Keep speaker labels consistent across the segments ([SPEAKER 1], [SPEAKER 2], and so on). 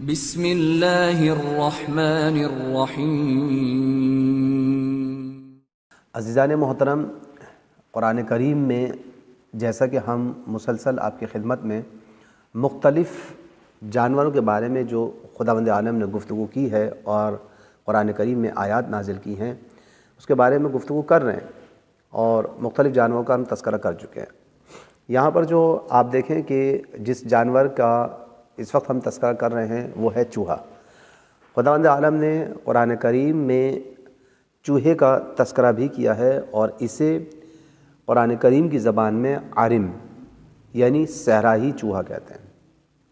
[SPEAKER 1] بسم اللہ الرحمن الرحیم۔
[SPEAKER 2] عزیزان محترم، قرآن کریم میں جیسا کہ ہم مسلسل آپ کی خدمت میں مختلف جانوروں کے بارے میں جو خداوند عالم نے گفتگو کی ہے اور قرآن کریم میں آیات نازل کی ہیں اس کے بارے میں گفتگو کر رہے ہیں اور مختلف جانوروں کا ہم تذکرہ کر چکے ہیں۔ یہاں پر جو آپ دیکھیں کہ جس جانور کا اس وقت ہم تذکرہ کر رہے ہیں وہ ہے چوہا۔ خداوند عالم نے قرآن کریم میں چوہے کا تذکرہ بھی کیا ہے اور اسے قرآن کریم کی زبان میں عرم یعنی صحرائی چوہا کہتے ہیں۔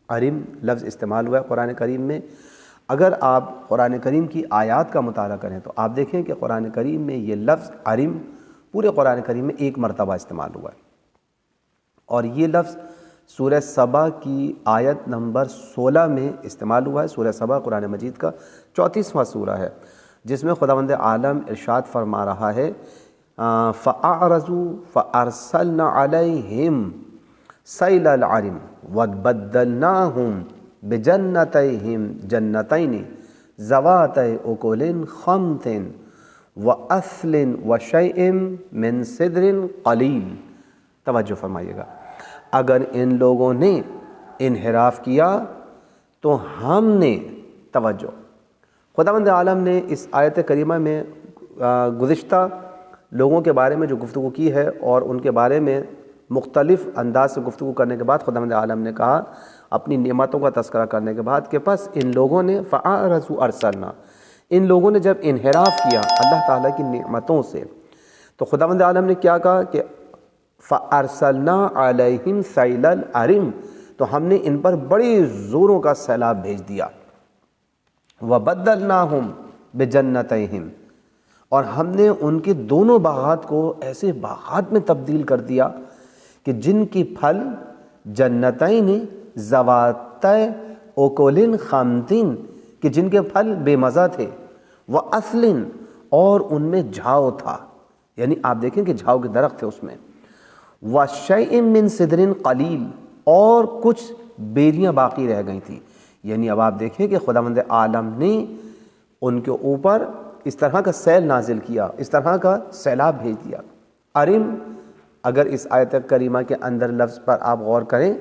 [SPEAKER 2] عرم لفظ استعمال ہوا ہے قرآن کریم میں۔ اگر آپ قرآن کریم کی آیات کا مطالعہ کریں تو آپ دیکھیں کہ قرآن کریم میں یہ لفظ عرم پورے قرآن کریم میں ایک مرتبہ استعمال ہوا ہے، اور یہ لفظ سورہ سبا کی آیت نمبر 16 میں استعمال ہوا ہے۔ سورہ سبا قرآن مجید کا 34واں سورہ ہے، جس میں خداوند عالم ارشاد فرما رہا ہے فَأَعْرَضُوا فَأَرْسَلْنَا عَلَيْهِمْ سَيْلَ الْعَرِمِ وَبَدَّلْنَاهُمْ بِجَنَّتَيْهِمْ جَنَّتَيْنِ ذَوَاتَيْ أُكُلٍ خَمْطٍ وَأَثْلٍ وَشَيْءٍ مِّن سِدْرٍ قَلِيلٍ۔ توجہ فرمائیے گا، اگر ان لوگوں نے انحراف کیا تو ہم نے توجہ خداوند عالم نے اس آیت کریمہ میں گزشتہ لوگوں کے بارے میں جو گفتگو کی ہے اور ان کے بارے میں مختلف انداز سے گفتگو کرنے کے بعد خداوند عالم نے کہا اپنی نعمتوں کا تذکرہ کرنے کے بعد کہ پس ان لوگوں نے فَأَعْرَضُوا أَرْسَلْنَا، ان لوگوں نے جب انحراف کیا اللہ تعالیٰ کی نعمتوں سے تو خداوند عالم نے کیا کہا کہ فَأَرْسَلْنَا عَلَيْهِمْ سَيْلَ الْعَرِمِ، تو ہم نے ان پر بڑی زوروں کا سیلاب بھیج دیا۔ وَبَدَّلْنَاهُمْ بِجَنَّتَيْهِمْ، اور ہم نے ان کے دونوں باغات کو ایسے باغات میں تبدیل کر دیا کہ جن کی پھل جنتین ذواتَیْ اُکُلٍ خَمْطٍ، کہ جن کے پھل بے مزہ تھے، وَأَثْلٍ، اور ان میں جھاؤ تھا، یعنی آپ دیکھیں کہ جھاؤ کے درخت تھے اس میں، وَشَيْءٍ مِّن سِدْرٍ قَلِيلٍ، اور کچھ بیریاں باقی رہ گئی تھیں۔ یعنی اب آپ دیکھیں کہ خداوند عالم نے ان کے اوپر اس طرح کا سیل نازل کیا، اس طرح کا سیلاب بھیج دیا۔ عرم، اگر اس آیت کریمہ کے اندر لفظ پر آپ غور کریں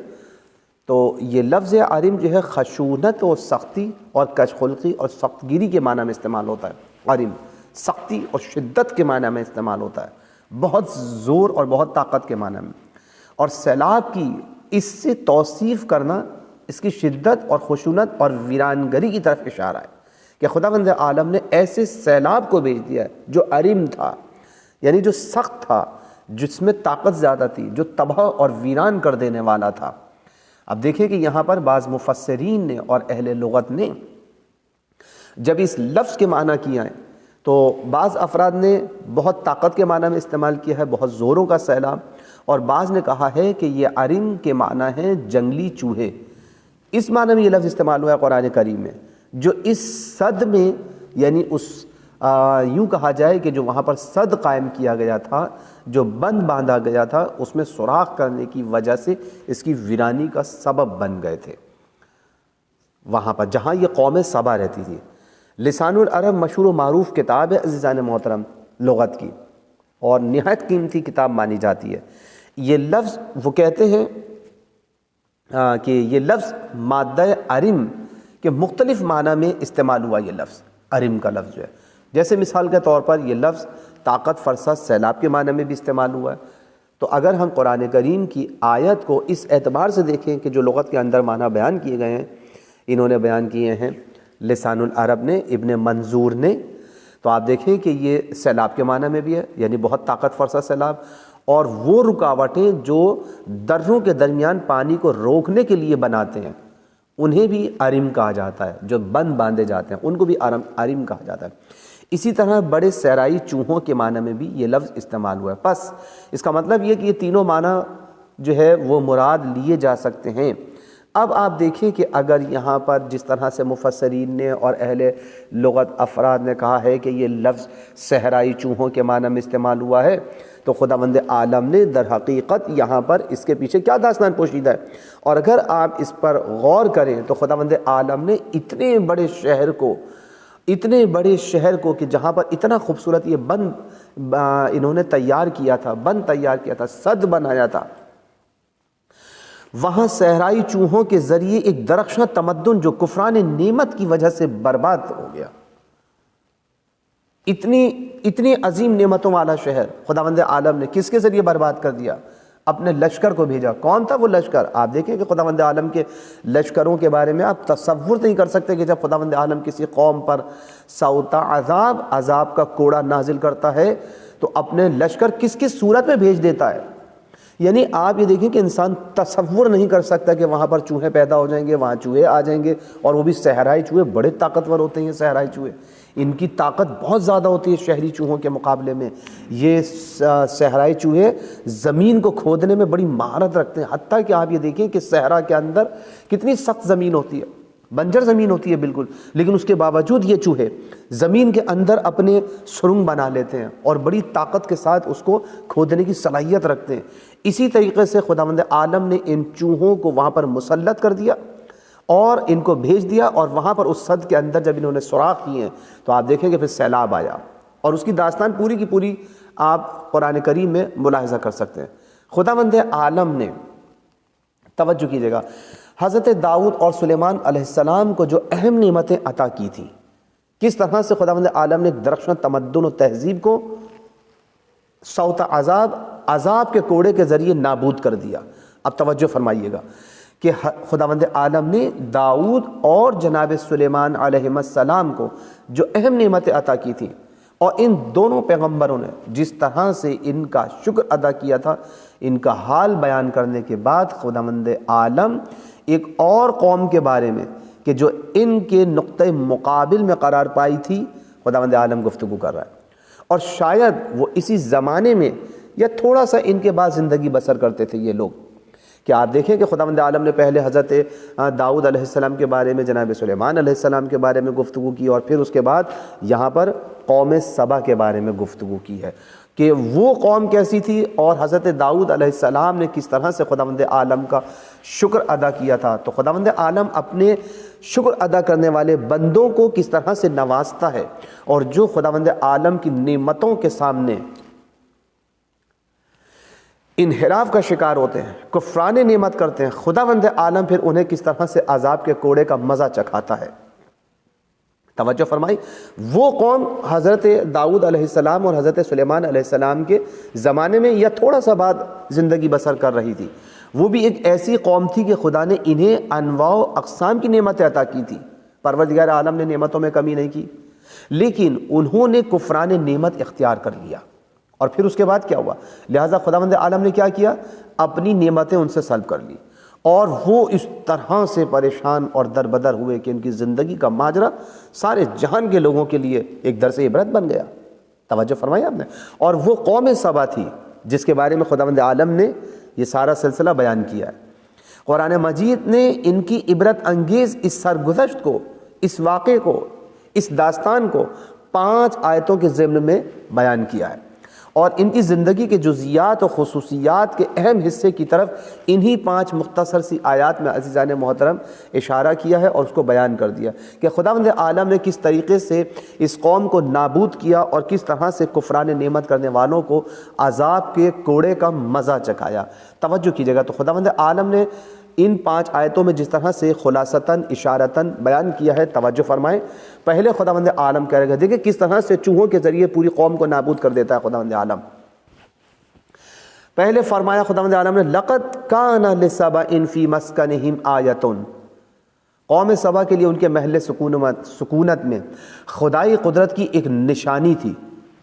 [SPEAKER 2] تو یہ لفظ عرم جو ہے خشونت و سختی اور کج خلقی اور سخت گیری کے معنی میں استعمال ہوتا ہے۔ عرم سختی اور شدت کے معنی میں استعمال ہوتا ہے، بہت زور اور بہت طاقت کے معنی میں، اور سیلاب کی اس سے توصیف کرنا اس کی شدت اور خشونت اور ویرانگری کی طرف اشارہ ہے کہ خداوند عالم نے ایسے سیلاب کو بھیج دیا ہے جو عرم تھا، یعنی جو سخت تھا، جس میں طاقت زیادہ تھی، جو تباہ اور ویران کر دینے والا تھا۔ اب دیکھیں کہ یہاں پر بعض مفسرین نے اور اہل لغت نے جب اس لفظ کے معنی کیا ہے تو بعض افراد نے بہت طاقت کے معنی میں استعمال کیا ہے، بہت زوروں کا سیلاب، اور بعض نے کہا ہے کہ یہ عرم کے معنی ہے جنگلی چوہے۔ اس معنی میں یہ لفظ استعمال ہوا ہے قرآن کریم میں، جو اس صد میں، یعنی اس یوں کہا جائے کہ جو وہاں پر صد قائم کیا گیا تھا، جو بند باندھا گیا تھا، اس میں سوراخ کرنے کی وجہ سے اس کی ویرانی کا سبب بن گئے تھے وہاں پر جہاں یہ قوم سبا رہتی تھی۔ لسان العرب مشہور و معروف کتاب ہے عزیزان محترم لغت کی، اور نہایت قیمتی کتاب مانی جاتی ہے۔ یہ لفظ وہ کہتے ہیں کہ یہ لفظ مادہ عرم کے مختلف معنی میں استعمال ہوا۔ یہ لفظ عرم کا لفظ جو ہے، جیسے مثال کے طور پر یہ لفظ طاقت فرسا سیلاب کے معنی میں بھی استعمال ہوا ہے۔ تو اگر ہم قرآن کریم کی آیت کو اس اعتبار سے دیکھیں کہ جو لغت کے اندر معنی بیان کیے گئے ہیں، انہوں نے بیان کیے ہیں لسان العرب نے، ابن منظور نے، تو آپ دیکھیں کہ یہ سیلاب کے معنی میں بھی ہے، یعنی بہت طاقت فرسا سیلاب، اور وہ رکاوٹیں جو دروں کے درمیان پانی کو روکنے کے لیے بناتے ہیں انہیں بھی عرم کہا جاتا ہے، جو بند باندھے جاتے ہیں ان کو بھی عرم کہا جاتا ہے۔ اسی طرح بڑے صحرائی چوہوں کے معنی میں بھی یہ لفظ استعمال ہوا ہے۔ پس اس کا مطلب یہ کہ یہ تینوں معنی جو ہے وہ مراد لیے جا سکتے ہیں۔ اب آپ دیکھیں کہ اگر یہاں پر جس طرح سے مفسرین نے اور اہل لغت افراد نے کہا ہے کہ یہ لفظ صحرائی چوہوں کے معنی میں استعمال ہوا ہے، تو خداوند عالم نے در حقیقت یہاں پر اس کے پیچھے کیا داستان پوشیدہ ہے، اور اگر آپ اس پر غور کریں تو خداوند عالم نے اتنے بڑے شہر کو کہ جہاں پر اتنا خوبصورت یہ بند انہوں نے تیار کیا تھا، سد بنایا تھا، وہاں صحرائی چوہوں کے ذریعے ایک درخشاں تمدن جو کفران نعمت کی وجہ سے برباد ہو گیا، اتنی عظیم نعمتوں والا شہر خداوند عالم نے کس کے ذریعے برباد کر دیا؟ اپنے لشکر کو بھیجا۔ کون تھا وہ لشکر؟ آپ دیکھیں کہ خداوند عالم کے لشکروں کے بارے میں آپ تصور نہیں کر سکتے کہ جب خداوند عالم کسی قوم پر صوت عذاب کا کوڑا نازل کرتا ہے تو اپنے لشکر کس کس صورت میں بھیج دیتا ہے۔ یعنی آپ یہ دیکھیں کہ انسان تصور نہیں کر سکتا کہ وہاں پر چوہے پیدا ہو جائیں گے، وہاں چوہے آ جائیں گے، اور وہ بھی صحرائی چوہے، بڑے طاقتور ہوتے ہیں صحرائی چوہے، ان کی طاقت بہت زیادہ ہوتی ہے شہری چوہوں کے مقابلے میں۔ یہ صحرائی چوہے زمین کو کھودنے میں بڑی مہارت رکھتے ہیں، حتیٰ کہ آپ یہ دیکھیں کہ صحرا کے اندر کتنی سخت زمین ہوتی ہے، بنجر زمین ہوتی ہے بالکل، لیکن اس کے باوجود یہ چوہے زمین کے اندر اپنے سرنگ بنا لیتے ہیں اور بڑی طاقت کے ساتھ اس کو کھودنے کی صلاحیت رکھتے ہیں۔ اسی طریقے سے خداوند عالم نے ان چوہوں کو وہاں پر مسلط کر دیا اور ان کو بھیج دیا، اور وہاں پر اس سد کے اندر جب انہوں نے سوراخ کیے تو آپ دیکھیں کہ پھر سیلاب آیا، اور اس کی داستان پوری کی پوری آپ قرآن کریم میں ملاحظہ کر سکتے ہیں۔ خداوند عالم نے، توجہ کیجیے گا، حضرت داؤد اور سلیمان علیہ السلام کو جو اہم نعمتیں عطا کی تھیں، کس طرح سے خداوند عالم نے درخشاں تمدن و تہذیب کو صوت عذاب کے کوڑے کے ذریعے نابود کر دیا۔ اب توجہ فرمائیے گا کہ خداوند عالم نے داؤد اور جناب سلیمان علیہ السلام کو جو اہم نعمتیں عطا کی تھیں، اور ان دونوں پیغمبروں نے جس طرح سے ان کا شکر ادا کیا تھا، ان کا حال بیان کرنے کے بعد خداوند عالم ایک اور قوم کے بارے میں کہ جو ان کے نقطۂ مقابل میں قرار پائی تھی، خداوند عالم گفتگو کر رہا ہے، اور شاید وہ اسی زمانے میں یا تھوڑا سا ان کے بعد زندگی بسر کرتے تھے یہ لوگ۔ کہ آپ دیکھیں کہ خداوند عالم نے پہلے حضرت داؤد علیہ السلام کے بارے میں، جناب سلیمان علیہ السلام کے بارے میں گفتگو کی، اور پھر اس کے بعد یہاں پر قوم سبا کے بارے میں گفتگو کی ہے کہ وہ قوم کیسی تھی، اور حضرت داؤد علیہ السلام نے کس طرح سے خداوند عالم کا شکر ادا کیا تھا۔ تو خداوند عالم اپنے شکر ادا کرنے والے بندوں کو کس طرح سے نوازتا ہے، اور جو خداوند عالم کی نعمتوں کے سامنے انحراف کا شکار ہوتے ہیں، کفران نعمت کرتے ہیں، خداوند عالم پھر انہیں کس طرح سے عذاب کے کوڑے کا مزہ چکھاتا ہے۔ توجہ فرمائی، وہ قوم حضرت داؤد علیہ السلام اور حضرت سلیمان علیہ السلام کے زمانے میں یا تھوڑا سا بعد زندگی بسر کر رہی تھی، وہ بھی ایک ایسی قوم تھی کہ خدا نے انہیں انواع و اقسام کی نعمتیں عطا کی تھی، پروردگار عالم نے نعمتوں میں کمی نہیں کی، لیکن انہوں نے کفران نعمت اختیار کر لیا، اور پھر اس کے بعد کیا ہوا؟ لہٰذا خداوند عالم نے کیا کیا؟ اپنی نعمتیں ان سے سلب کر لی، اور وہ اس طرح سے پریشان اور دربدر ہوئے کہ ان کی زندگی کا ماجرا سارے جہان کے لوگوں کے لیے ایک درس عبرت بن گیا۔ توجہ فرمایا آپ نے؟ اور وہ قوم سبا تھی جس کے بارے میں خداوند عالم نے یہ سارا سلسلہ بیان کیا ہے۔ قرآن مجید نے ان کی عبرت انگیز اس سرگزشت کو، اس واقعے کو، اس داستان کو 5 آیتوں کے ضمن میں بیان کیا ہے، اور ان کی زندگی کے جزیات و خصوصیات کے اہم حصے کی طرف انہی 5 مختصر سی آیات میں عزیزان محترم اشارہ کیا ہے اور اس کو بیان کر دیا کہ خداوند عالم نے کس طریقے سے اس قوم کو نابود کیا اور کس طرح سے کفران نعمت کرنے والوں کو عذاب کے کوڑے کا مزہ چکھایا۔ توجہ کیجیے گا، تو خداوند عالم نے ان 5 آیتوں میں جس طرح سے خلاصتاً اشارتاً بیان کیا ہے، توجہ فرمائیں۔ پہلے خداوند عالم کہہ رہے گا، دیکھیں کس طرح سے چوہوں کے ذریعے پوری قوم کو نابود کر دیتا ہے خداوند عالم۔ پہلے فرمایا خداوند عالم نے لَقَدْ كَانَ لِسَبَإٍ فِي مَسْكَنِهِمْ آیَةٌ، قوم سبا کے لیے ان کے محل سکونت میں خدائی قدرت کی ایک نشانی تھی۔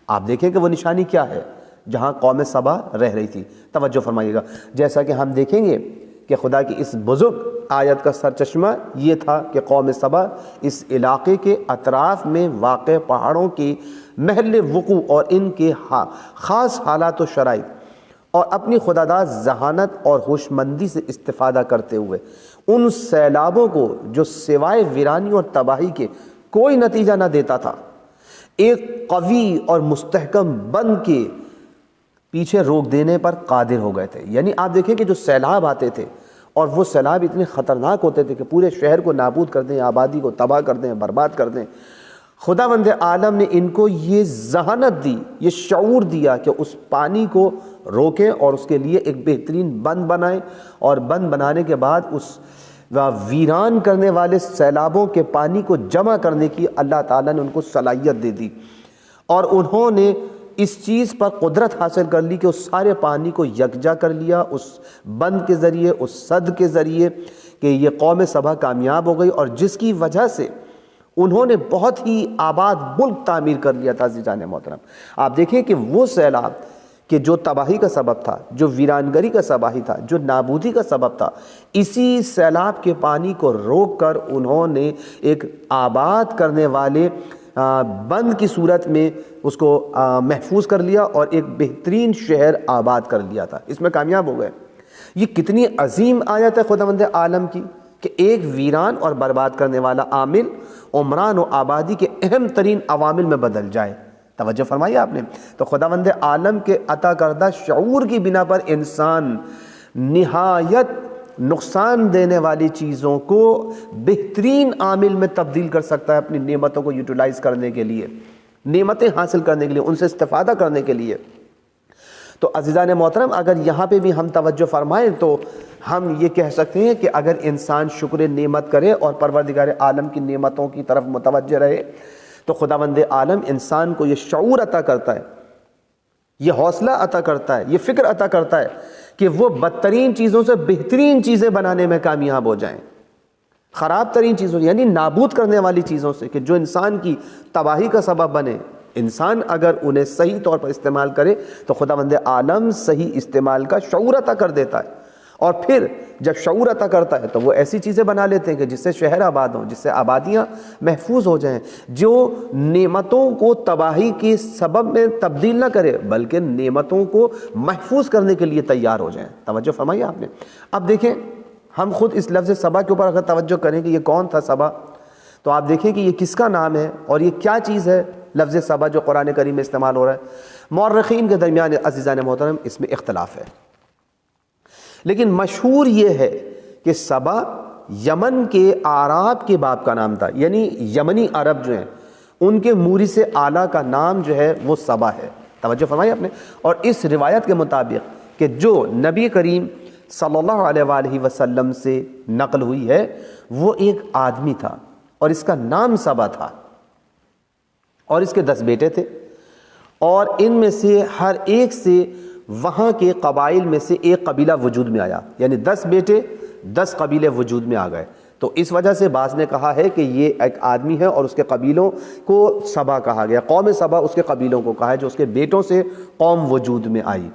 [SPEAKER 2] آپ دیکھیں کہ وہ نشانی کیا ہے جہاں قوم سبا رہ رہی تھی۔ توجہ فرمائیے گا، جیسا کہ ہم دیکھیں گے کہ خدا کی اس بزرگ آیت کا سرچشمہ یہ تھا کہ قوم سبا اس علاقے کے اطراف میں واقع پہاڑوں کی محل وقوع اور ان کے خاص حالات و شرائط اور اپنی خوددار ذہانت اور ہوشمندی سے استفادہ کرتے ہوئے ان سیلابوں کو جو سوائے ویرانی اور تباہی کے کوئی نتیجہ نہ دیتا تھا، ایک قوی اور مستحکم بند کے پیچھے روک دینے پر قادر ہو گئے تھے۔ یعنی آپ دیکھیں کہ جو سیلاب آتے تھے اور وہ سیلاب اتنے خطرناک ہوتے تھے کہ پورے شہر کو نابود کر دیں، آبادی کو تباہ کر دیں، برباد کر دیں، خداوند عالم نے ان کو یہ ذہانت دی، یہ شعور دیا کہ اس پانی کو روکیں اور اس کے لیے ایک بہترین بند بنائیں، اور بند بنانے کے بعد اس ویران کرنے والے سیلابوں کے پانی کو جمع کرنے کی اللہ تعالیٰ نے ان کو صلاحیت دے دی، اور انہوں نے اس چیز پر قدرت حاصل کر لی کہ اس سارے پانی کو یکجا کر لیا اس بند کے ذریعے، اس سد کے ذریعے، کہ یہ قوم سبا کامیاب ہو گئی، اور جس کی وجہ سے انہوں نے بہت ہی آباد ملک تعمیر کر لیا تھا۔ عزیزان محترم، آپ دیکھیں کہ وہ سیلاب کہ جو تباہی کا سبب تھا، جو ویرانگری کا سبب تھا، جو نابودی کا سبب تھا، اسی سیلاب کے پانی کو روک کر انہوں نے ایک آباد کرنے والے بند کی صورت میں اس کو محفوظ کر لیا اور ایک بہترین شہر آباد کر لیا تھا۔ اس میں کامیاب ہو گئے۔ یہ کتنی عظیم آیت ہے خداوند عالم کی کہ ایک ویران اور برباد کرنے والا عامل عمران و آبادی کے اہم ترین عوامل میں بدل جائے۔ توجہ فرمائی آپ نے۔ تو خداوند عالم کے عطا کردہ شعور کی بنا پر انسان نہایت نقصان دینے والی چیزوں کو بہترین عامل میں تبدیل کر سکتا ہے، اپنی نعمتوں کو یوٹیلائز کرنے کے لیے، نعمتیں حاصل کرنے کے لیے، ان سے استفادہ کرنے کے لیے۔ تو عزیزان محترم، اگر یہاں پہ بھی ہم توجہ فرمائیں تو ہم یہ کہہ سکتے ہیں کہ اگر انسان شکر نعمت کرے اور پروردگار عالم کی نعمتوں کی طرف متوجہ رہے تو خداوند عالم انسان کو یہ شعور عطا کرتا ہے، یہ حوصلہ عطا کرتا ہے، یہ فکر عطا کرتا ہے کہ وہ بدترین چیزوں سے بہترین چیزیں بنانے میں کامیاب ہو جائیں، خراب ترین چیزوں یعنی نابود کرنے والی چیزوں سے کہ جو انسان کی تباہی کا سبب بنے، انسان اگر انہیں صحیح طور پر استعمال کرے تو خداوند عالم صحیح استعمال کا شعور عطا کر دیتا ہے، اور پھر جب شعور عطا کرتا ہے تو وہ ایسی چیزیں بنا لیتے ہیں کہ جس سے شہر آباد ہوں، جس سے آبادیاں محفوظ ہو جائیں، جو نعمتوں کو تباہی کے سبب میں تبدیل نہ کرے بلکہ نعمتوں کو محفوظ کرنے کے لیے تیار ہو جائیں۔ توجہ فرمائیے آپ نے۔ اب دیکھیں ہم خود اس لفظ سبا کے اوپر اگر توجہ کریں کہ یہ کون تھا سبا، تو آپ دیکھیں کہ یہ کس کا نام ہے اور یہ کیا چیز ہے لفظ سبا جو قرآن کریم میں استعمال ہو رہا ہے۔ مورخین کے درمیان عزیزان محترم اس میں اختلاف ہے، لیکن مشہور یہ ہے کہ سبا یمن کے اعراب کے باپ کا نام تھا، یعنی یمنی عرب جو ہیں ان کے مورث اعلیٰ کا نام جو ہے وہ سبا ہے۔ توجہ فرمائی آپ نے۔ اور اس روایت کے مطابق کہ جو نبی کریم صلی اللہ علیہ وآلہ وسلم سے نقل ہوئی ہے وہ ایک آدمی تھا اور اس کا نام سبا تھا، اور اس کے 10 بیٹے تھے، اور ان میں سے ہر ایک سے وہاں کے قبائل میں سے ایک قبیلہ وجود میں آیا، یعنی 10 بیٹے 10 قبیلے وجود میں آ گئے۔ تو اس وجہ سے بعض نے کہا ہے کہ یہ ایک آدمی ہے اور اس کے قبیلوں کو سبا کہا گیا، قوم سبا اس کے قبیلوں کو کہا ہے جو اس کے بیٹوں سے قوم وجود میں آئی۔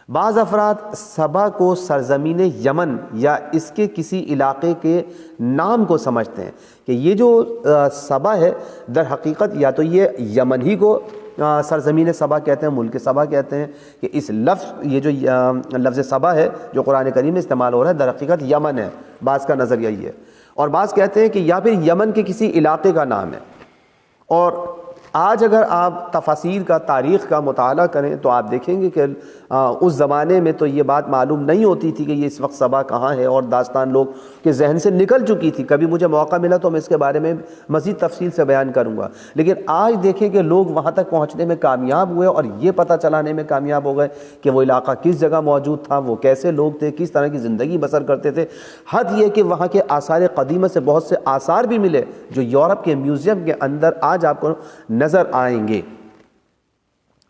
[SPEAKER 2] بعض افراد سبا کو سرزمین یمن یا اس کے کسی علاقے کے نام کو سمجھتے ہیں کہ یہ جو سبا ہے در حقیقت یا تو یہ یمن ہی کو سرزمین سبا کہتے ہیں، ملک سبا کہتے ہیں، کہ اس لفظ یہ جو لفظ سبا ہے جو قرآن کریم میں استعمال ہو رہا ہے در حقیقت یمن ہے، بعض کا نظریہ یہ ہے، اور بعض کہتے ہیں کہ یا پھر یمن کے کسی علاقے کا نام ہے۔ اور آج اگر آپ تفاسیر کا تاریخ کا مطالعہ کریں تو آپ دیکھیں گے کہ اس زمانے میں تو یہ بات معلوم نہیں ہوتی تھی کہ یہ اس وقت سبا کہاں ہے، اور داستان لوگ کے ذہن سے نکل چکی تھی۔ کبھی مجھے موقع ملا تو میں اس کے بارے میں مزید تفصیل سے بیان کروں گا، لیکن آج دیکھیں کہ لوگ وہاں تک پہنچنے میں کامیاب ہوئے اور یہ پتہ چلانے میں کامیاب ہو گئے کہ وہ علاقہ کس جگہ موجود تھا، وہ کیسے لوگ تھے، کس طرح کی زندگی بسر کرتے تھے۔ حد یہ کہ وہاں کے آثار قدیمہ سے بہت سے آثار بھی ملے جو یورپ کے میوزیم کے اندر آج آپ کو نظر آئیں گے۔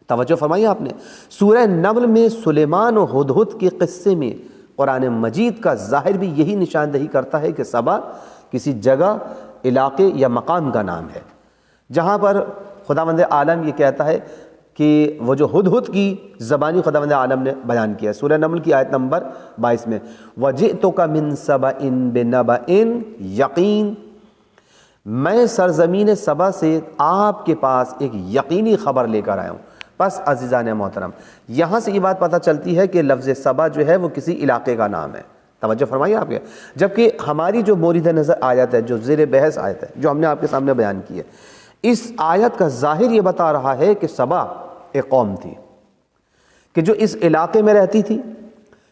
[SPEAKER 2] توجہ فرمائی آپ نے۔ سورہ نمل میں سلیمان و ہدہد کے قصے میں قرآن مجید کا ظاہر بھی یہی نشاندہی کرتا ہے کہ سبا کسی جگہ، علاقے یا مقام کا نام ہے، جہاں پر خداوند عالم یہ کہتا ہے کہ وہ جو ہدہد کی زبانی خداوند عالم نے بیان کیا ہے سورہ نمل کی آیت نمبر 22 میں، وَجِئْتُكَ مِن سَبَإٍ بِنَبَإٍ یقین، میں سرزمین سبا سے آپ کے پاس ایک یقینی خبر لے کر آیا ہوں۔ پس عزیزان محترم یہاں سے یہ بات پتہ چلتی ہے کہ لفظ سبا جو ہے وہ کسی علاقے کا نام ہے، توجہ فرمائیے آپ کے، جبکہ ہماری جو مورد نظر آیت ہے، جو زیر بحث آیت ہے، جو ہم نے آپ کے سامنے بیان کی ہے، اس آیت کا ظاہر یہ بتا رہا ہے کہ سبا ایک قوم تھی کہ جو اس علاقے میں رہتی تھی،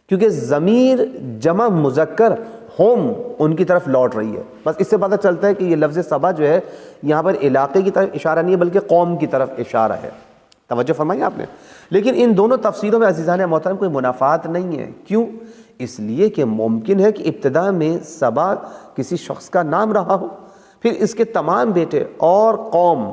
[SPEAKER 2] کیونکہ ضمیر جمع مذکر ہوم ان کی طرف لوٹ رہی ہے، بس اس سے پتہ چلتا ہے کہ یہ لفظ سبا جو ہے یہاں پر علاقے کی طرف اشارہ نہیں ہے بلکہ قوم کی طرف اشارہ ہے، توجہ فرمائی آپ نے۔ لیکن ان دونوں تفسیروں میں عزیزان محترم کوئی منافات نہیں ہے، کیوں؟ اس لیے کہ ممکن ہے کہ ابتدا میں سبا کسی شخص کا نام رہا ہو، پھر اس کے تمام بیٹے اور قوم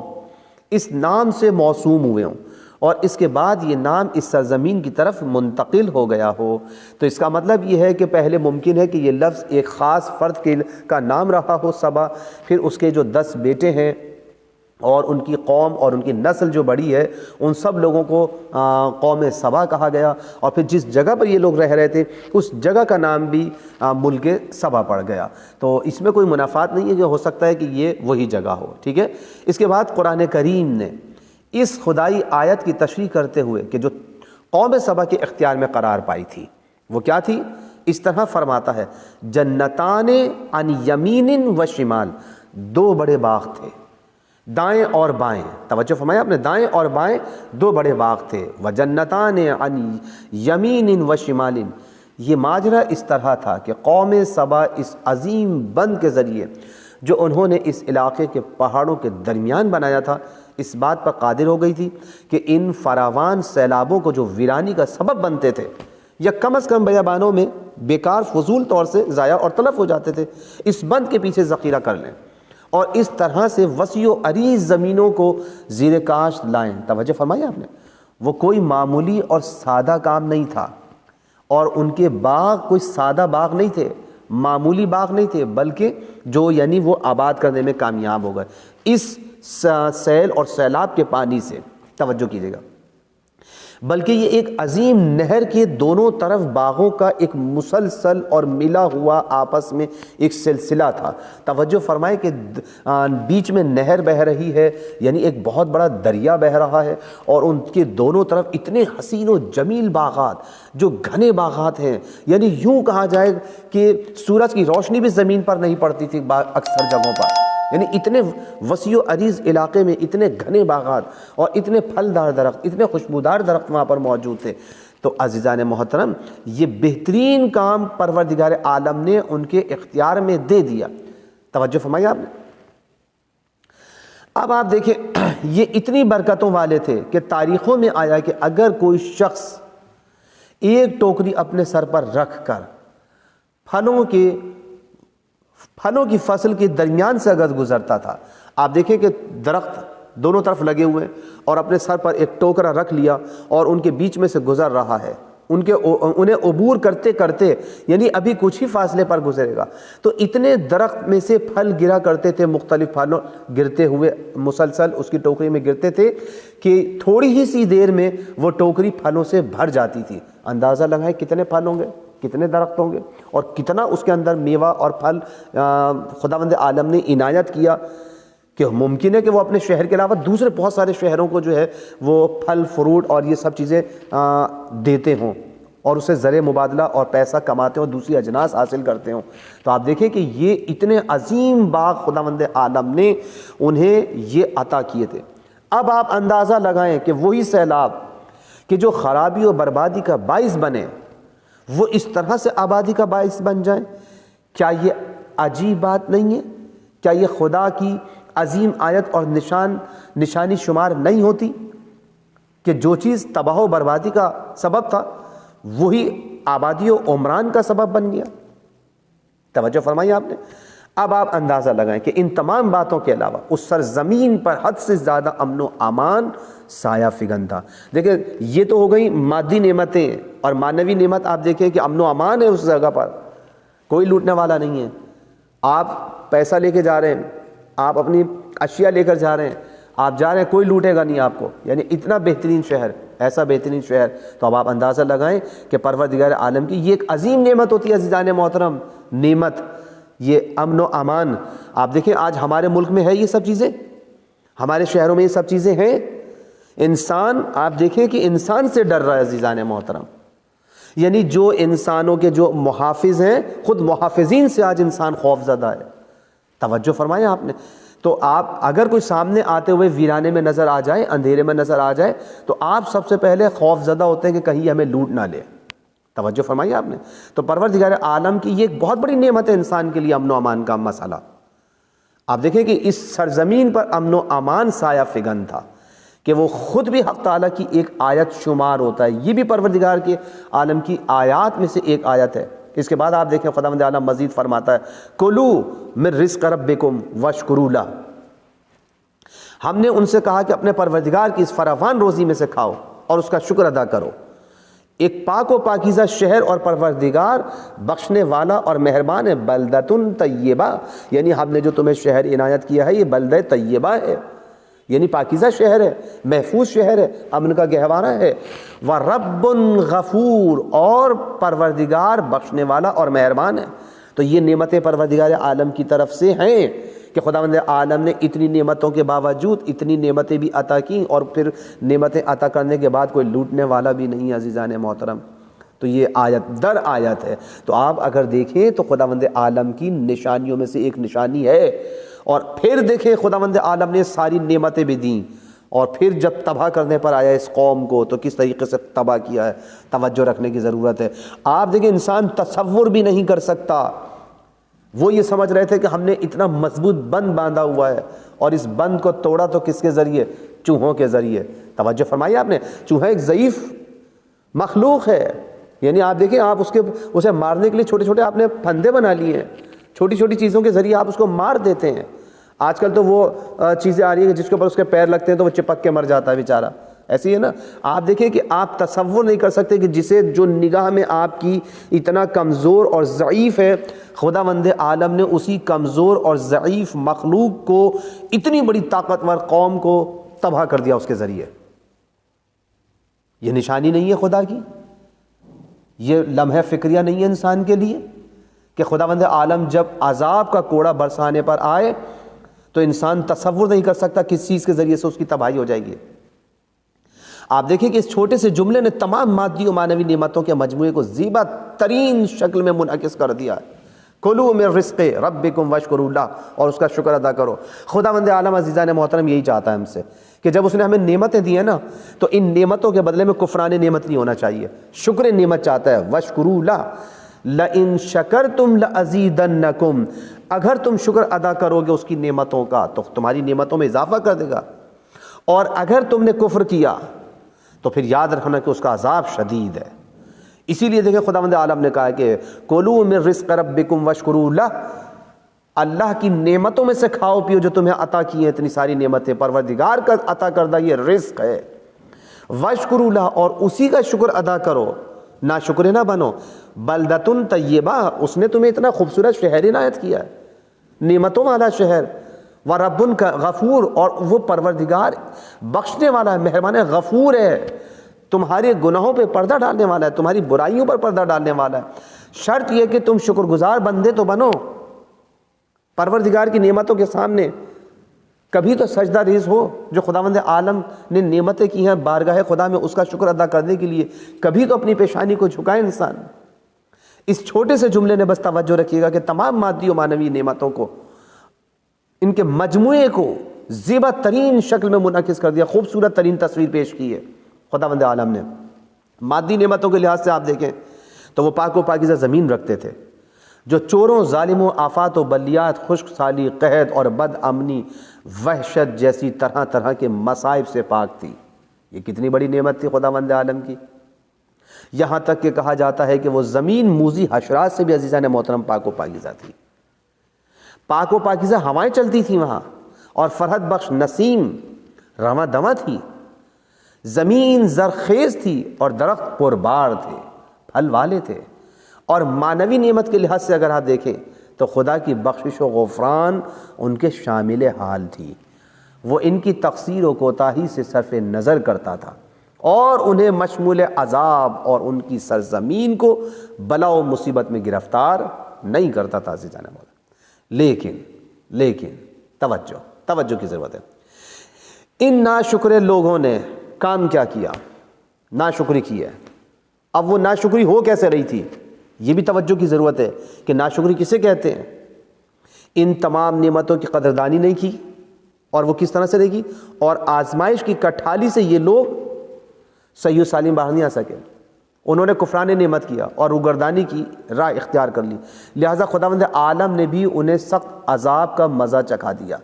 [SPEAKER 2] اس نام سے موسوم ہوئے ہوں، اور اس کے بعد یہ نام اس سرزمین کی طرف منتقل ہو گیا ہو، تو اس کا مطلب یہ ہے کہ پہلے ممکن ہے کہ یہ لفظ ایک خاص فرد کا نام رہا ہو سبا، پھر اس کے جو 10 بیٹے ہیں اور ان کی قوم اور ان کی نسل جو بڑی ہے ان سب لوگوں کو قوم سبا کہا گیا، اور پھر جس جگہ پر یہ لوگ رہ رہے تھے اس جگہ کا نام بھی ملک سبا پڑ گیا۔ تو اس میں کوئی منافات نہیں ہے کہ ہو سکتا ہے کہ یہ وہی جگہ ہو، ٹھیک ہے۔ اس کے بعد قرآن کریم نے اس خدائی آیت کی تشریح کرتے ہوئے کہ جو قوم سبا کے اختیار میں قرار پائی تھی وہ کیا تھی، اس طرح فرماتا ہے جنتان عن یمین و شمال، 2 بڑے باغ تھے دائیں اور بائیں، توجہ فرمایا آپ نے، دائیں اور بائیں 2 بڑے باغ تھے، وجنتان عن یمین و شمال۔ یہ ماجرا اس طرح تھا کہ قوم سبا اس عظیم بند کے ذریعے جو انہوں نے اس علاقے کے پہاڑوں کے درمیان بنایا تھا، اس بات پر قادر ہو گئی تھی کہ ان فراوان سیلابوں کو جو ویرانی کا سبب بنتے تھے یا کم از کم بیابانوں میں بیکار فضول طور سے ضائع اور تلف ہو جاتے تھے، اس بند کے پیچھے ذخیرہ کر لیں اور اس طرح سے وسیع و عریض زمینوں کو زیر کاشت لائیں۔ توجہ فرمائی آپ نے، وہ کوئی معمولی اور سادہ کام نہیں تھا، اور ان کے باغ کوئی سادہ باغ نہیں تھے، معمولی باغ نہیں تھے، بلکہ جو یعنی وہ آباد کرنے میں کامیاب ہو گئے اس سیل اور سیلاب کے پانی سے، توجہ کیجیے گا، بلکہ یہ ایک عظیم نہر کے دونوں طرف باغوں کا ایک مسلسل اور ملا ہوا آپس میں ایک سلسلہ تھا۔ توجہ فرمائے کہ بیچ میں نہر بہہ رہی ہے، یعنی ایک بہت بڑا دریا بہہ رہا ہے، اور ان کے دونوں طرف اتنے حسین و جمیل باغات جو گھنے باغات ہیں، یعنی یوں کہا جائے کہ سورج کی روشنی بھی زمین پر نہیں پڑتی تھی اکثر جگہوں پر، یعنی اتنے وسیع و عریض علاقے میں اتنے گھنے باغات اور اتنے پھلدار درخت، اتنے خوشبودار درخت وہاں پر موجود تھے۔ تو عزیزان محترم یہ بہترین کام پروردگار عالم نے ان کے اختیار میں دے دیا، توجہ فرمائیے آپ نے۔ اب آپ دیکھیں یہ اتنی برکتوں والے تھے کہ تاریخوں میں آیا کہ اگر کوئی شخص ایک ٹوکری اپنے سر پر رکھ کر پھلوں کی فصل کے درمیان سے اگر گزرتا تھا، آپ دیکھیں کہ درخت دونوں طرف لگے ہوئے اور اپنے سر پر ایک ٹوکرا رکھ لیا اور ان کے بیچ میں سے گزر رہا ہے، انہیں عبور کرتے کرتے یعنی ابھی کچھ ہی فاصلے پر گزرے گا، تو اتنے درخت میں سے پھل گرا کرتے تھے، مختلف پھلوں گرتے ہوئے مسلسل اس کی ٹوکری میں گرتے تھے کہ تھوڑی ہی سی دیر میں وہ ٹوکری پھلوں سے بھر جاتی تھی۔ اندازہ لگائیں کتنے پھل ہوں گے، کتنے درخت ہوں گے، اور کتنا اس کے اندر میوہ اور پھل خداوند عالم نے عنایت کیا کہ ممکن ہے کہ وہ اپنے شہر کے علاوہ دوسرے بہت سارے شہروں کو جو ہے وہ پھل فروٹ اور یہ سب چیزیں دیتے ہوں اور اسے زر مبادلہ اور پیسہ کماتے ہوں، دوسری اجناس حاصل کرتے ہوں۔ تو آپ دیکھیں کہ یہ اتنے عظیم باغ خداوند عالم نے انہیں یہ عطا کیے تھے۔ اب آپ اندازہ لگائیں کہ وہی سیلاب کہ جو خرابی و بربادی کا باعث بنے وہ اس طرح سے آبادی کا باعث بن جائیں، کیا یہ عجیب بات نہیں ہے؟ کیا یہ خدا کی عظیم آیت اور نشانی شمار نہیں ہوتی کہ جو چیز تباہ و بربادی کا سبب تھا وہی آبادی و عمران کا سبب بن گیا؟ توجہ فرمائی آپ نے۔ اب آپ اندازہ لگائیں کہ ان تمام باتوں کے علاوہ اس سرزمین پر حد سے زیادہ امن و امان سایہ فگن تھا۔ دیکھیں یہ تو ہو گئی مادی نعمتیں، اور معنوی نعمت آپ دیکھیں کہ امن و امان ہے اس جگہ پر، کوئی لوٹنے والا نہیں ہے۔ آپ پیسہ لے کے جا رہے ہیں، آپ اپنی اشیاء لے کر جا رہے ہیں، آپ جا رہے ہیں، کوئی لوٹے گا نہیں آپ کو، یعنی اتنا بہترین شہر، ایسا بہترین شہر۔ تو اب آپ اندازہ لگائیں کہ پروردگار عالم کی یہ ایک عظیم نعمت ہوتی ہے عزیزان محترم، نعمت یہ امن و امان۔ آپ دیکھیں آج ہمارے ملک میں ہے یہ سب چیزیں، ہمارے شہروں میں یہ سب چیزیں ہیں، انسان آپ دیکھیں کہ انسان سے ڈر رہا ہے عزیزان محترم، یعنی جو انسانوں کے جو محافظ ہیں خود محافظین سے آج انسان خوف زدہ ہے۔ توجہ فرمایا آپ نے؟ تو آپ اگر کوئی سامنے آتے ہوئے ویرانے میں نظر آ جائے، اندھیرے میں نظر آ جائے، تو آپ سب سے پہلے خوف زدہ ہوتے ہیں کہ کہیں یہ ہمیں لوٹ نہ لے۔ توجہ فرمائی آپ نے؟ تو پروردگار عالم کی یہ ایک بہت بڑی نعمت ہے انسان کے لیے امن و امان کا مسئلہ۔ آپ دیکھیں کہ اس سرزمین پر امن و امان سایہ فگن تھا کہ وہ خود بھی حق تعالیٰ کی ایک آیت شمار ہوتا ہے، یہ بھی پروردگار کے عالم کی آیات میں سے ایک آیت ہے۔ اس کے بعد آپ دیکھیں خداوند عالم مزید فرماتا ہے کلو من رزق ربکم واشکروا لہ، ہم نے ان سے کہا کہ اپنے پروردگار کی اس فراوان روزی میں سے کھاؤ اور اس کا شکر ادا کرو۔ ایک پاک و پاکیزہ شہر اور پروردگار بخشنے والا اور مہربان ہے، بلدتن طیبہ، یعنی ہم نے جو تمہیں شہر عنایت کیا ہے یہ بلدہ طیبہ ہے، یعنی پاکیزہ شہر ہے، محفوظ شہر ہے، امن کا گہوارہ ہے۔ وَرَبٌّ غفور، اور پروردگار بخشنے والا اور مہربان ہے۔ تو یہ نعمتیں پروردگار عالم کی طرف سے ہیں کہ خداوند عالم نے اتنی نعمتوں کے باوجود اتنی نعمتیں بھی عطا کیں، اور پھر نعمتیں عطا کرنے کے بعد کوئی لوٹنے والا بھی نہیں ہے عزیزان محترم۔ تو یہ آیت در آیت ہے۔ تو آپ اگر دیکھیں تو خداوند عالم کی نشانیوں میں سے ایک نشانی ہے، اور پھر دیکھیں خداوند عالم نے ساری نعمتیں بھی دیں، اور پھر جب تباہ کرنے پر آیا اس قوم کو تو کس طریقے سے تباہ کیا ہے، توجہ رکھنے کی ضرورت ہے۔ آپ دیکھیں انسان تصور بھی نہیں کر سکتا، وہ یہ سمجھ رہے تھے کہ ہم نے اتنا مضبوط بند باندھا ہوا ہے، اور اس بند کو توڑا تو کس کے ذریعے؟ چوہوں کے ذریعے۔ توجہ فرمائی آپ نے؟ چوہا ایک ضعیف مخلوق ہے، یعنی آپ دیکھیں آپ اسے مارنے کے لیے چھوٹے چھوٹے آپ نے پھندے بنا لیے ہیں، چھوٹی چھوٹی چیزوں کے ذریعے آپ اس کو مار دیتے ہیں۔ آج کل تو وہ چیزیں آ رہی ہیں کہ جس کے اوپر اس کے پیر لگتے ہیں تو وہ چپک کے مر جاتا ہے بیچارہ، ایسی ہے نا۔ آپ دیکھیں کہ آپ تصور نہیں کر سکتے کہ جسے جو نگاہ میں آپ کی اتنا کمزور اور ضعیف ہے، خداوند عالم نے اسی کمزور اور ضعیف مخلوق کو اتنی بڑی طاقتور قوم کو تباہ کر دیا اس کے ذریعے۔ یہ نشانی نہیں ہے خدا کی؟ یہ لمحہ فکریہ نہیں ہے انسان کے لیے کہ خداوند عالم جب عذاب کا کوڑا برسانے پر آئے تو انسان تصور نہیں کر سکتا کس چیز کے ذریعے سے اس کی تباہی ہو جائے گی۔ آپ دیکھیں کہ اس چھوٹے سے جملے نے تمام مادی و معنوی نعمتوں کے مجموعے کو زیبا ترین شکل میں منعکس کر دیا ہے۔ کلوا من رزق ربکم واشکروا لہ، اور اس کا شکر ادا کرو۔ خداوند عالم عزیزان محترم یہی چاہتا ہے ہم سے کہ جب اس نے ہمیں نعمتیں دی ہیں نا تو ان نعمتوں کے بدلے میں کفران نعمت نہیں ہونا چاہیے، شکر نعمت چاہتا ہے۔ واشکروا لہ لئن شکرتم لازیدنکم، اگر تم شکر ادا کرو گے اس کی نعمتوں کا تو تمہاری نعمتوں میں اضافہ کر دے گا، اور اگر تم نے کفر کیا تو پھر یاد رکھنا کہ اس کا عذاب شدید ہے۔ اسی لیے دیکھیں خداوند عالم نے کہا کہ کلوا من رزق ربکم واشکروا لہ، اللہ کی نعمتوں میں سے کھاؤ پیو جو تمہیں عطا کی ہیں، اتنی ساری نعمتیں پروردگار کا عطا کردہ یہ رزق ہے۔ واشکروا لہ، اور اسی کا شکر ادا کرو، نا شکر نہ بنو۔ بلدتن طیبہ، اس نے تمہیں اتنا خوبصورت شہر عنایت کیا ہے، نعمتوں والا شہر۔ ورب غفور، اور وہ پروردگار بخشنے والا ہے، مہربان ہے، غفور ہے، تمہارے گناہوں پہ پردہ ڈالنے والا ہے، تمہاری برائیوں پر پردہ ڈالنے والا ہے۔ شرط یہ کہ تم شکر گزار بندے تو بنو، پروردگار کی نعمتوں کے سامنے کبھی تو سجدہ ریز ہو۔ جو خداوند عالم نے نعمتیں کی ہیں بارگاہ خدا میں اس کا شکر ادا کرنے کے لیے کبھی تو اپنی پیشانی کو جھکائے انسان۔ اس چھوٹے سے جملے نے بس توجہ رکھیے گا کہ تمام مادی و معنوی نعمتوں کو، ان کے مجموعے کو زیبا ترین شکل میں منعکس کر دیا، خوبصورت ترین تصویر پیش کی ہے خداوند عالم نے۔ مادی نعمتوں کے لحاظ سے آپ دیکھیں تو وہ پاک و پاکیزہ زمین رکھتے تھے جو چوروں، ظالموں، آفات و بلیات، خشک سالی، قحط اور بد امنی، وحشت جیسی طرح طرح کے مصائب سے پاک تھی۔ یہ کتنی بڑی نعمت تھی خداوند عالم کی، یہاں تک کہ کہا جاتا ہے کہ وہ زمین موذی حشرات سے بھی عزیزان محترم پاک و پاکیزہ تھی۔ پاک و پاکیزہ ہوائیں چلتی تھیں وہاں، اور فرحت بخش نسیم رواں دواں تھی، زمین زرخیز تھی اور درخت پربار تھے، پھل والے تھے۔ اور معنوی نعمت کے لحاظ سے اگر آپ دیکھیں تو خدا کی بخشش و غفران ان کے شامل حال تھی، وہ ان کی تقصیر و کوتاہی سے صرف نظر کرتا تھا، اور انہیں مشمول عذاب اور ان کی سرزمین کو بلا و مصیبت میں گرفتار نہیں کرتا تھا عزیزان مولا۔ لیکن توجہ کی ضرورت ہے۔ ان ناشکر لوگوں نے کام کیا کیا؟ ناشکری کی ہے۔ اب وہ ناشکری ہو کیسے رہی تھی، یہ بھی توجہ کی ضرورت ہے کہ ناشکری کسے کہتے ہیں۔ ان تمام نعمتوں کی قدردانی نہیں کی، اور وہ کس طرح سے رہے گی؟ اور آزمائش کی کٹھالی سے یہ لوگ صحیح و سالم باہر نہیں آ سکے۔ انہوں نے کفران نعمت کیا اور روگردانی کی راہ اختیار کر لی، لہٰذا خداوند عالم نے بھی انہیں سخت عذاب کا مزہ چکھا دیا۔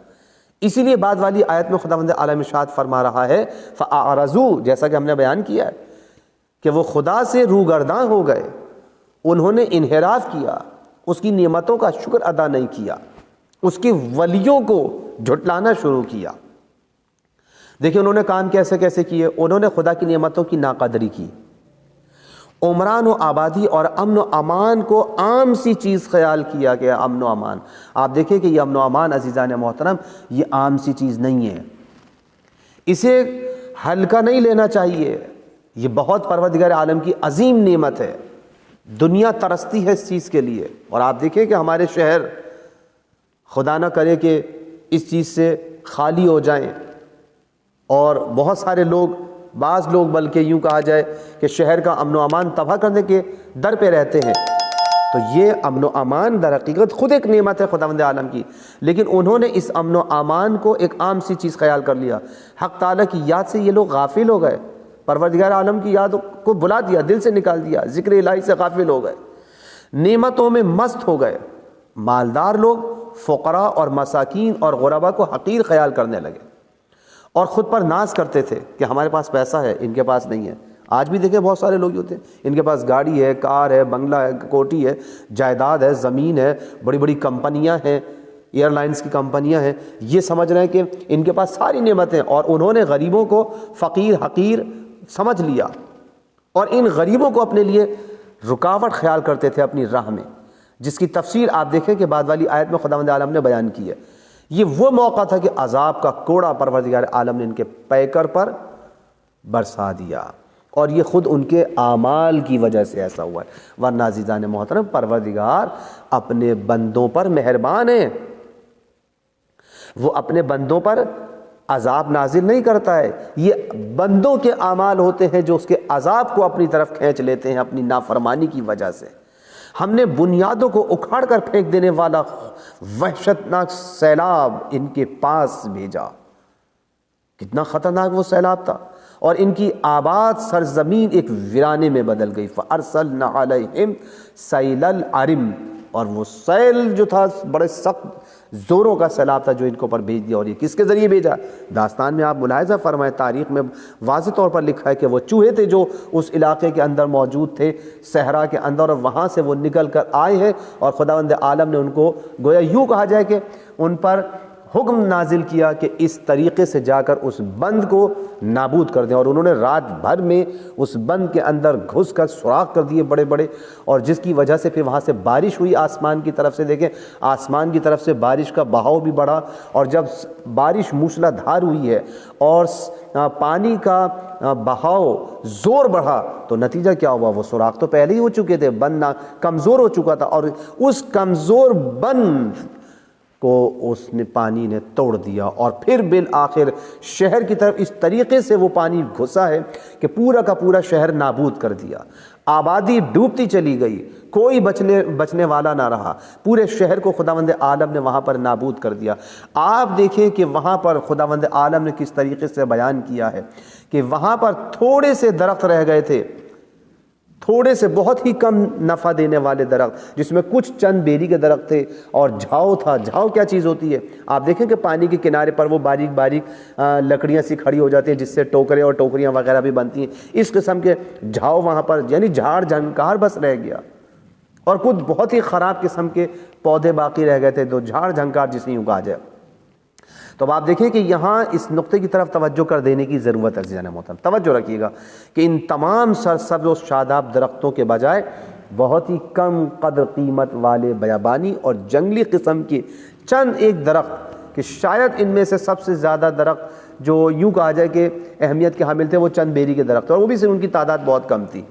[SPEAKER 2] اسی لیے بعد والی آیت میں خداوند عالم ارشاد فرما رہا ہے فَأَعْرَضُوا، جیسا کہ ہم نے بیان کیا ہے کہ وہ خدا سے روگرداں ہو گئے، انہوں نے انحراف کیا، اس کی نعمتوں کا شکر ادا نہیں کیا، اس کی ولیوں کو جھٹلانا شروع کیا۔ دیکھیں انہوں نے کام کیسے کیسے کیے۔ انہوں نے خدا کی نعمتوں کی ناقدری کی، عمران و آبادی اور امن و امان کو عام سی چیز خیال کیا کہ امن و امان۔ آپ دیکھیں کہ یہ امن و امان عزیزان محترم یہ عام سی چیز نہیں ہے، اسے ہلکا نہیں لینا چاہیے، یہ بہت پروردگار عالم کی عظیم نعمت ہے، دنیا ترستی ہے اس چیز کے لیے۔ اور آپ دیکھیں کہ ہمارے شہر خدا نہ کرے کہ اس چیز سے خالی ہو جائیں، اور بہت سارے لوگ، بعض لوگ بلکہ یوں کہا جائے کہ شہر کا امن و امان تباہ کرنے کے در پہ رہتے ہیں، تو یہ امن و امان در حقیقت خود ایک نعمت ہے خداوند عالم کی، لیکن انہوں نے اس امن و امان کو ایک عام سی چیز خیال کر لیا۔ حق تعالیٰ کی یاد سے یہ لوگ غافل ہو گئے، پروردگار عالم کی یاد کو بلا دیا، دل سے نکال دیا، ذکر الہی سے غافل ہو گئے، نعمتوں میں مست ہو گئے۔ مالدار لوگ فقراء اور مساکین اور غربا کو حقیر خیال کرنے لگے، اور خود پر ناز کرتے تھے کہ ہمارے پاس پیسہ ہے، ان کے پاس نہیں ہے۔ آج بھی دیکھیں بہت سارے لوگ ہوتے ہیں، ان کے پاس گاڑی ہے، کار ہے، بنگلہ ہے، کوٹھی ہے، جائیداد ہے، زمین ہے، بڑی بڑی کمپنیاں ہیں، ایئر لائنز کی کمپنیاں ہیں، یہ سمجھ رہے ہیں کہ ان کے پاس ساری نعمتیں، اور انہوں نے غریبوں کو فقیر حقیر سمجھ لیا، اور ان غریبوں کو اپنے لیے رکاوٹ خیال کرتے تھے اپنی راہ میں، جس کی تفصیل آپ دیکھیں کہ بعد والی آیت میں خداوند عالم نے بیان کی ہے۔ یہ وہ موقع تھا کہ عذاب کا کوڑا پروردگار عالم نے ان کے پیکر پر برسا دیا، اور یہ خود ان کے اعمال کی وجہ سے ایسا ہوا ہے، ورنہ عزیزان محترم پروردگار اپنے بندوں پر مہربان ہے، وہ اپنے بندوں پر عذاب نازل نہیں کرتا ہے، یہ بندوں کے اعمال ہوتے ہیں جو اس کے عذاب کو اپنی طرف کھینچ لیتے ہیں اپنی نافرمانی کی وجہ سے۔ ہم نے بنیادوں کو اکھاڑ کر پھینک دینے والا وحشتناک سیلاب ان کے پاس بھیجا، کتنا خطرناک وہ سیلاب تھا، اور ان کی آباد سرزمین ایک ویرانے میں بدل گئی۔ فَأَرْسَلْنَا عَلَيْهِمْ سَيْلَ الْعَرِمِ، اور وہ سیل جو تھا بڑے سخت زوروں کا سیلاب تھا جو ان کو پر بھیج دیا۔ اور یہ کس کے ذریعے بھیجا؟ داستان میں آپ ملاحظہ فرمائیں، تاریخ میں واضح طور پر لکھا ہے کہ وہ چوہے تھے جو اس علاقے کے اندر موجود تھے، صحرا کے اندر، اور وہاں سے وہ نکل کر آئے ہیں، اور خداوند عالم نے ان کو گویا یوں کہا جائے کہ ان پر حکم نازل کیا کہ اس طریقے سے جا کر اس بند کو نابود کر دیں، اور انہوں نے رات بھر میں اس بند کے اندر گھس کر سوراخ کر دیے بڑے بڑے، اور جس کی وجہ سے پھر وہاں سے بارش ہوئی آسمان کی طرف سے۔ دیکھیں آسمان کی طرف سے بارش کا بہاؤ بھی بڑھا، اور جب بارش موسلا دھار ہوئی ہے اور پانی کا بہاؤ زور بڑھا تو نتیجہ کیا ہوا؟ وہ سوراخ تو پہلے ہی ہو چکے تھے، بند کمزور ہو چکا تھا، اور اس کمزور بند کو اس نے پانی نے توڑ دیا، اور پھر بالآخر شہر کی طرف اس طریقے سے وہ پانی گھسا ہے کہ پورا کا پورا شہر نابود کر دیا، آبادی ڈوبتی چلی گئی، کوئی بچنے والا نہ رہا، پورے شہر کو خداوند عالم نے وہاں پر نابود کر دیا۔ آپ دیکھیں کہ وہاں پر خداوند عالم نے کس طریقے سے بیان کیا ہے کہ وہاں پر تھوڑے سے درخت رہ گئے تھے، تھوڑے سے بہت ہی کم نفع دینے والے درخت، جس میں کچھ چند بیری کے درخت تھے اور جھاؤ تھا۔ جھاؤ کیا چیز ہوتی ہے؟ آپ دیکھیں کہ پانی کے کنارے پر وہ باریک باریک لکڑیاں سی کھڑی ہو جاتی ہیں جس سے ٹوکرے اور ٹوکریاں وغیرہ بھی بنتی ہیں، اس قسم کے جھاؤ وہاں پر، یعنی جھاڑ جھنکار بس رہ گیا، اور کچھ بہت ہی خراب قسم کے پودے باقی رہ گئے تھے، تو جھاڑ جھنکار جسے یوں کہا جائے۔ تو اب آپ دیکھیں کہ یہاں اس نقطے کی طرف توجہ کر دینے کی ضرورت ہے عزیزان محترم، توجہ رکھیے گا کہ ان تمام سرسبز و شاداب درختوں کے بجائے بہت ہی کم قدر قیمت والے بیابانی اور جنگلی قسم کے چند ایک درخت، کہ شاید ان میں سے سب سے زیادہ درخت جو یوں کہا جائے کہ اہمیت کے حامل تھے وہ چند بیری کے درخت، اور وہ بھی صرف ان کی تعداد بہت کم تھی۔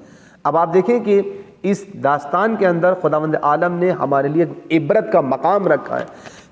[SPEAKER 2] اب آپ دیکھیں کہ اس داستان کے اندر خداوند عالم نے ہمارے لیے عبرت کا مقام رکھا ہے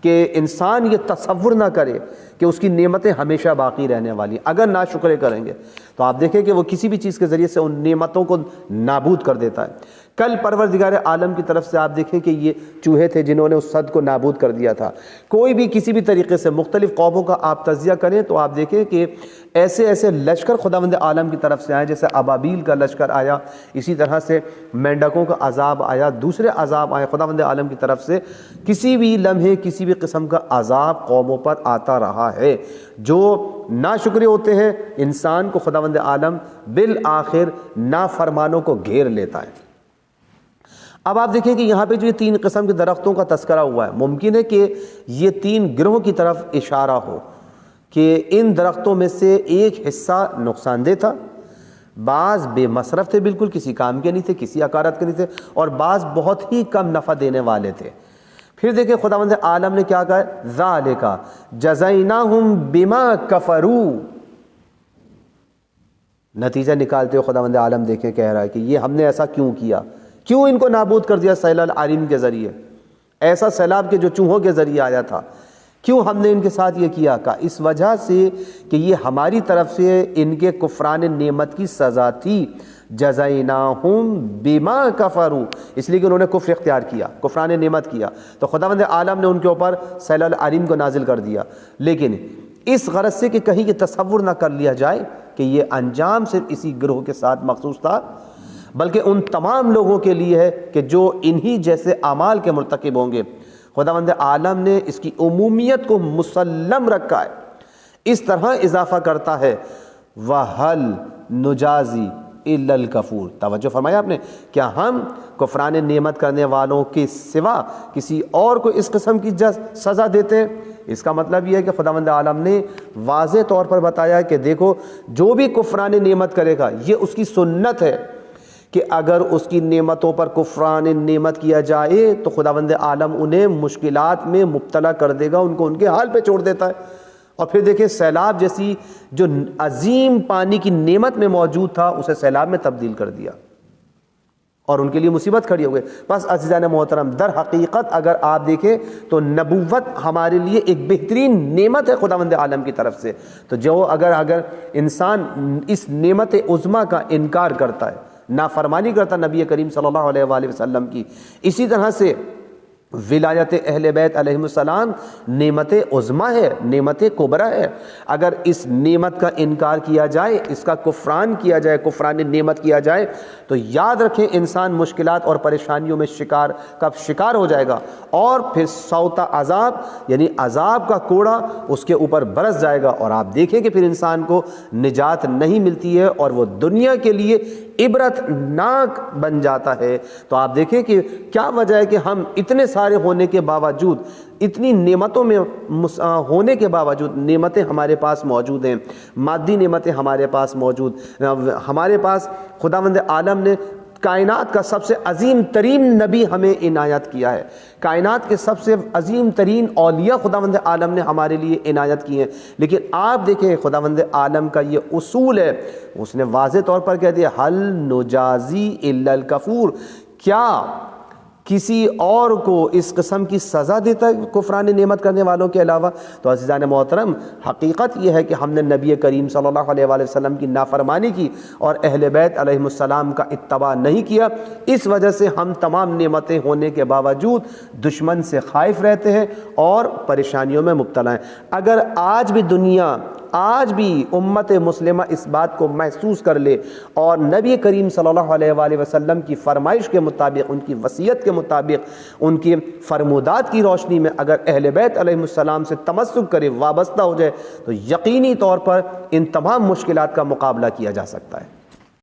[SPEAKER 2] کہ انسان یہ تصور نہ کرے کہ اس کی نعمتیں ہمیشہ باقی رہنے والی ہیں۔ اگر ناشکرے کریں گے تو آپ دیکھیں کہ وہ کسی بھی چیز کے ذریعے سے ان نعمتوں کو نابود کر دیتا ہے۔ کل پروردگار عالم کی طرف سے آپ دیکھیں کہ یہ چوہے تھے جنہوں نے اس صد کو نابود کر دیا تھا۔ کوئی بھی کسی بھی طریقے سے مختلف قوموں کا آپ تجزیہ کریں تو آپ دیکھیں کہ ایسے ایسے لشکر خداوند عالم کی طرف سے آئے، جیسے ابابیل کا لشکر آیا، اسی طرح سے مینڈکوں کا عذاب آیا، دوسرے عذاب آئے خداوند عالم کی طرف سے۔ کسی بھی لمحے کسی بھی قسم کا عذاب قوموں پر آتا رہا ہے۔ جو ناشکرے ہوتے ہیں انسان کو خداوند عالم بالآخر نافرمانوں کو گھیر لیتا ہے۔ اب آپ دیکھیں کہ یہاں پہ جو یہ 3 قسم کے درختوں کا تذکرہ ہوا ہے، ممکن ہے کہ یہ 3 گروہوں کی طرف اشارہ ہو کہ ان درختوں میں سے ایک حصہ نقصان دہ تھا، بعض بے مصرف تھے، بالکل کسی کام کے نہیں تھے، کسی عقارت کے نہیں تھے، اور بعض بہت ہی کم نفع دینے والے تھے۔ پھر دیکھیں خداوند عالم نے کیا کہا، ذالک جزیناہم بما کفروا، نتیجہ نکالتے ہوئے خداوند عالم دیکھیں کہہ رہا ہے کہ یہ ہم نے ایسا کیوں کیا، کیوں ان کو نابود کر دیا سیلاب عارم کے ذریعے، ایسا سیلاب کے جو چوہوں کے ذریعے آیا تھا، کیوں ہم نے ان کے ساتھ یہ کیا؟ کہا اس وجہ سے کہ یہ ہماری طرف سے ان کے کفران نعمت کی سزا تھی، جزیناہم بما کفروا، اس لیے کہ انہوں نے کفر اختیار کیا، کفران نعمت کیا، تو خداوند عالم نے ان کے اوپر سیلاب عارم کو نازل کر دیا۔ لیکن اس غرض سے کہ کہیں یہ تصور نہ کر لیا جائے کہ یہ انجام صرف اسی گروہ کے ساتھ مخصوص تھا، بلکہ ان تمام لوگوں کے لیے ہے کہ جو انہی جیسے اعمال کے مرتکب ہوں گے۔ خداوند عالم نے اس کی عمومیت کو مسلم رکھا ہے، اس طرح اضافہ کرتا ہے وَهَلْ نُجَازِي إِلَّا الْكَفُورَ، توجہ فرمایا آپ نے، کیا ہم کفران نعمت کرنے والوں کے سوا کسی اور کو اس قسم کی سزا دیتے ہیں؟ اس کا مطلب یہ ہے کہ خداوند عالم نے واضح طور پر بتایا کہ دیکھو جو بھی کفران نعمت کرے گا یہ اس کی سنت ہے کہ اگر اس کی نعمتوں پر کفران نعمت کیا جائے تو خداوند عالم انہیں مشکلات میں مبتلا کر دے گا، ان کو ان کے حال پہ چھوڑ دیتا ہے۔ اور پھر دیکھیں سیلاب جیسی جو عظیم پانی کی نعمت میں موجود تھا اسے سیلاب میں تبدیل کر دیا اور ان کے لیے مصیبت کھڑی ہو گئی۔ بس عزیزان محترم، در حقیقت اگر آپ دیکھیں تو نبوت ہمارے لیے ایک بہترین نعمت ہے خداوند عالم کی طرف سے، تو جو اگر انسان اس نعمت عظمیٰ کا انکار کرتا ہے، نافرمانی کرتا نبی کریم صلی اللہ علیہ وآلہ وسلم کی، اسی طرح سے ولایت اہل بیت علیہ السلام نعمت عظمیٰ ہے، نعمت کبریٰ ہے۔ اگر اس نعمت کا انکار کیا جائے، اس کا کفران کیا جائے، کفران نعمت کیا جائے، تو یاد رکھیں انسان مشکلات اور پریشانیوں میں شکار ہو جائے گا، اور پھر سوتا عذاب یعنی عذاب کا کوڑا اس کے اوپر برس جائے گا، اور آپ دیکھیں کہ پھر انسان کو نجات نہیں ملتی ہے اور وہ دنیا کے لیے عبرت ناک بن جاتا ہے۔ تو آپ دیکھیں کہ کیا وجہ ہے کہ ہم اتنے سارے ہونے کے باوجود، اتنی نعمتوں میں ہونے کے باوجود، نعمتیں ہمارے پاس موجود ہیں، مادی نعمتیں ہمارے پاس موجود، ہمارے پاس خداوند عالم نے کائنات کا سب سے عظیم ترین نبی ہمیں عنایت کیا ہے، کائنات کے سب سے عظیم ترین اولیاء خداوند عالم نے ہمارے لیے عنایت کی ہیں، لیکن آپ دیکھیں خداوند عالم کا یہ اصول ہے، اس نے واضح طور پر کہہ دیا هل نجازی الا الکفور، کیا کسی اور کو اس قسم کی سزا دیتا ہے کفران نعمت کرنے والوں کے علاوہ؟ تو عزیزان محترم، حقیقت یہ ہے کہ ہم نے نبی کریم صلی اللہ علیہ وآلہ وسلم کی نافرمانی کی اور اہل بیت علیہ السلام کا اتباع نہیں کیا، اس وجہ سے ہم تمام نعمتیں ہونے کے باوجود دشمن سے خائف رہتے ہیں اور پریشانیوں میں مبتلا ہیں۔ اگر آج بھی دنیا، آج بھی امت مسلمہ اس بات کو محسوس کر لے اور نبی کریم صلی اللہ علیہ وآلہ وسلم کی فرمائش کے مطابق، ان کی وصیت کے مطابق، ان کی فرمودات کی روشنی میں اگر اہل بیت علیہ السلام سے تمسک کرے، وابستہ ہو جائے، تو یقینی طور پر ان تمام مشکلات کا مقابلہ کیا جا سکتا ہے۔